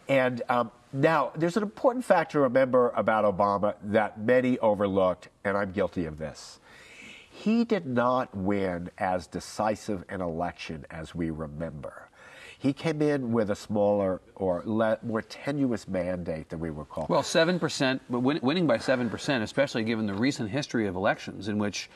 And now, there's an important fact to remember about Obama that many overlooked, and I'm guilty of this. He did not win as decisive an election as we remember. He came in with a smaller or more tenuous mandate than we recall. Well, 7%, but winning by 7%, especially given the recent history of elections in which,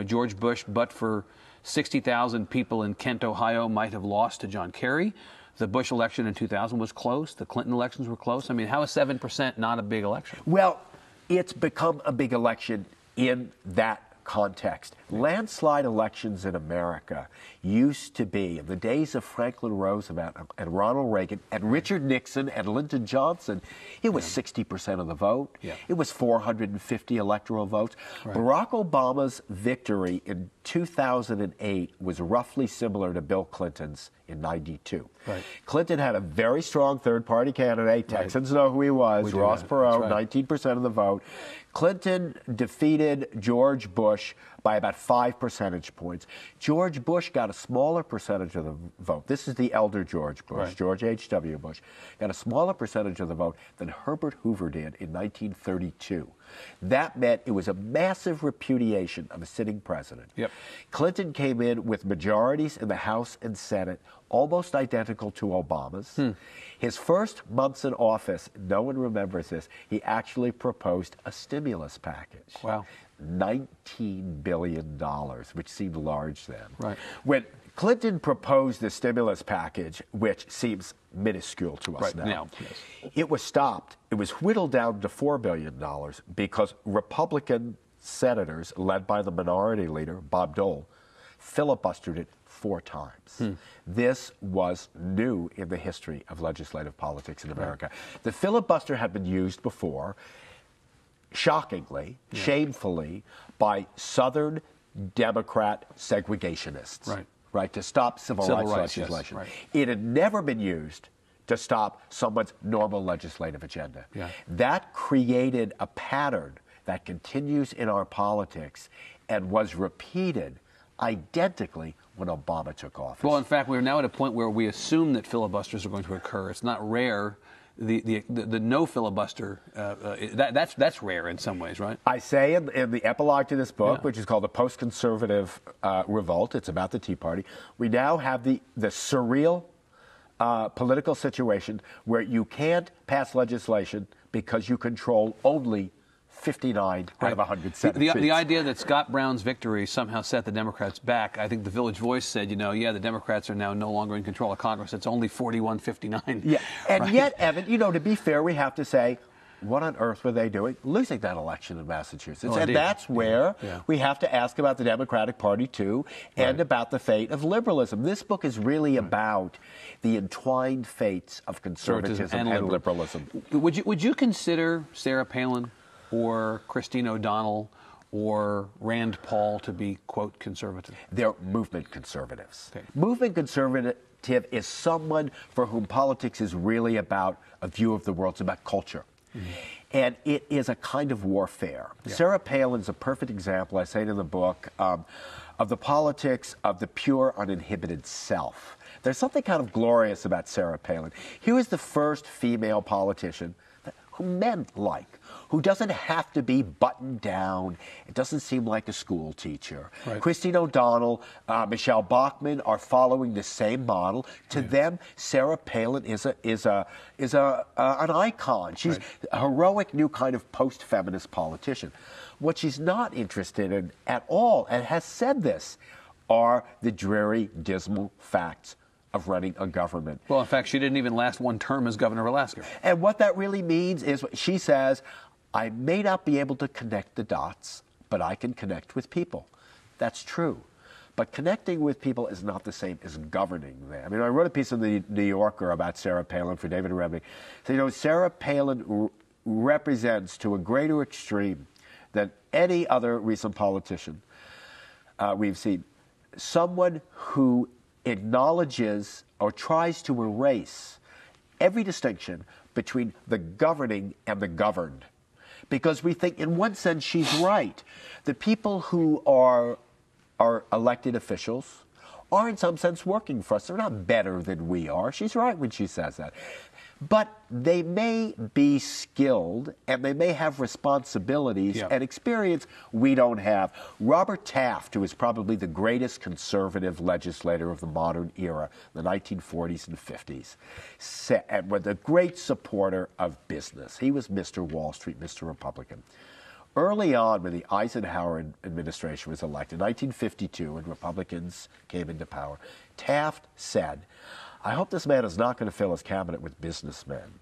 George Bush, but for 60,000 people in Kent, Ohio, might have lost to John Kerry. The Bush election in 2000 was close. The Clinton elections were close. I mean, how is 7% not a big election? Well, it's become a big election in that context. Landslide elections in America used to be, in the days of Franklin Roosevelt and Ronald Reagan and Richard Nixon and Lyndon Johnson, it was 60% of the vote. Yeah. It was 450 electoral votes. Right. Barack Obama's victory in 2008 was roughly similar to Bill Clinton's in 92. Right. Clinton had a very strong third-party candidate. Texans know who he was. Ross Perot, 19% of the vote. Clinton defeated George Bush by about 5 percentage points. George Bush got a smaller percentage of the vote. This is the elder George Bush, George H.W. Bush, got a smaller percentage of the vote than Herbert Hoover did in 1932. That meant it was a massive repudiation of a sitting president. Yep. Clinton came in with majorities in the House and Senate almost identical to Obama's. His first months in office, no one remembers this, he actually proposed a stimulus package. Wow. $19 billion, which seemed large then. Right. When Clinton proposed the stimulus package, which seems minuscule to us now, it was stopped. It was whittled down to $4 billion because Republican senators, led by the minority leader, Bob Dole, filibustered it 4 times. This was new in the history of legislative politics in America. The filibuster had been used before, shockingly, shamefully, by Southern Democrat segregationists, right, to stop civil rights legislation. It had never been used to stop someone's normal legislative agenda. That created a pattern that continues in our politics and was repeated identically when Obama took office. Well, in fact, we're now at a point where we assume that filibusters are going to occur. It's not rare. The no filibuster, that's rare in some ways, right? I say in the epilogue to this book, which is called The Post-Conservative Revolt, it's about the Tea Party, we now have the surreal political situation where you can't pass legislation because you control only 59 out of 100 Senate seats. The idea that Scott Brown's victory somehow set the Democrats back, I think the Village Voice said, the Democrats are now no longer in control of Congress. It's only 41-59. Yeah, and yet, Evan, to be fair, we have to say, what on earth were they doing losing that election in Massachusetts? And that's where we have to ask about the Democratic Party, too, and about the fate of liberalism. This book is really about the entwined fates of conservatism and liberalism. Would you consider Sarah Palin or Christine O'Donnell or Rand Paul to be, quote, conservative? They're movement conservatives. Movement conservative is someone for whom politics is really about a view of the world. It's about culture. And it is a kind of warfare. Sarah Palin's a perfect example, I say it in the book, of the politics of the pure, uninhibited self. There's something kind of glorious about Sarah Palin. Here is the first female politician who men like, who doesn't have to be buttoned down. It doesn't seem like a school teacher. Christine O'Donnell, Michelle Bachmann are following the same model. To them, Sarah Palin is an icon. She's a heroic new kind of post-feminist politician. What she's not interested in at all, and has said this, are the dreary, dismal facts of running a government. Well, in fact, she didn't even last one term as governor of Alaska. And what that really means is, she says, I may not be able to connect the dots, but I can connect with people. That's true. But connecting with people is not the same as governing them. I mean, I wrote a piece in the New Yorker about Sarah Palin for David Remnick. So, Sarah Palin represents, to a greater extreme than any other recent politician we've seen, someone who acknowledges or tries to erase every distinction between the governing and the governed. Because we think, in one sense, she's right. The people who are elected officials are, in some sense, working for us. They're not better than we are. She's right when she says that. But they may be skilled and they may have responsibilities and experience we don't have. Robert Taft, who is probably the greatest conservative legislator of the modern era, the 1940s and 50s, and was a great supporter of business. He was Mr. Wall Street, Mr. Republican. Early on, when the Eisenhower administration was elected, 1952, and Republicans came into power, Taft said, I hope this man is not going to fill his cabinet with businessmen,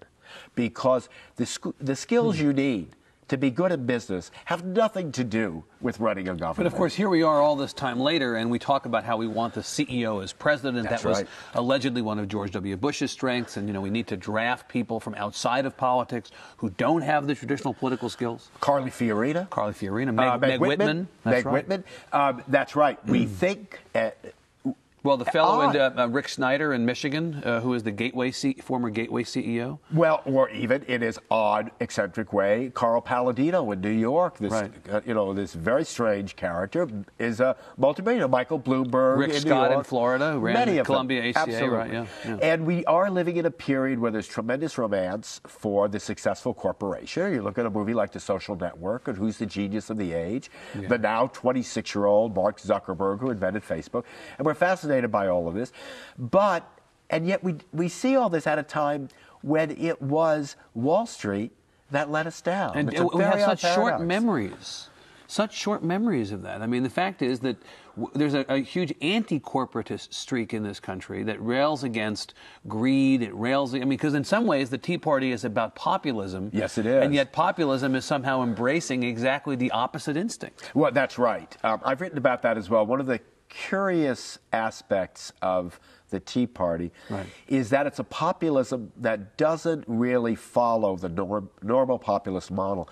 because the skills you need to be good at business have nothing to do with running a government. But of course, here we are all this time later, and we talk about how we want the CEO as president. That's that was right. allegedly one of George W. Bush's strengths, and we need to draft people from outside of politics who don't have the traditional political skills. Carly Fiorina, Meg Whitman. Meg Whitman. That's right. We think. Well, the fellow in Rick Snyder in Michigan, who is the former Gateway CEO. Well, or even in his odd, eccentric way, Carl Palladino in New York. This, this very strange character is a multimillionaire. Michael Bloomberg Rick in Scott New York. in Florida, who ran Many of Columbia them. ACA, Absolutely. right? Yeah. And we are living in a period where there's tremendous romance for the successful corporation. You look at a movie like The Social Network, and who's the genius of the age? Yeah. The now 26-year-old Mark Zuckerberg, who invented Facebook. And we're fascinated by all of this. And yet we see all this at a time when it was Wall Street that let us down. And we have such short memories. Such short memories of that. I mean, the fact is that there's a huge anti-corporatist streak in this country that rails against greed. It rails, because in some ways the Tea Party is about populism. Yes, it is. And yet populism is somehow embracing exactly the opposite instinct. Well, that's right. I've written about that as well. One of the curious aspects of the Tea Party is that it's a populism that doesn't really follow the normal populist model.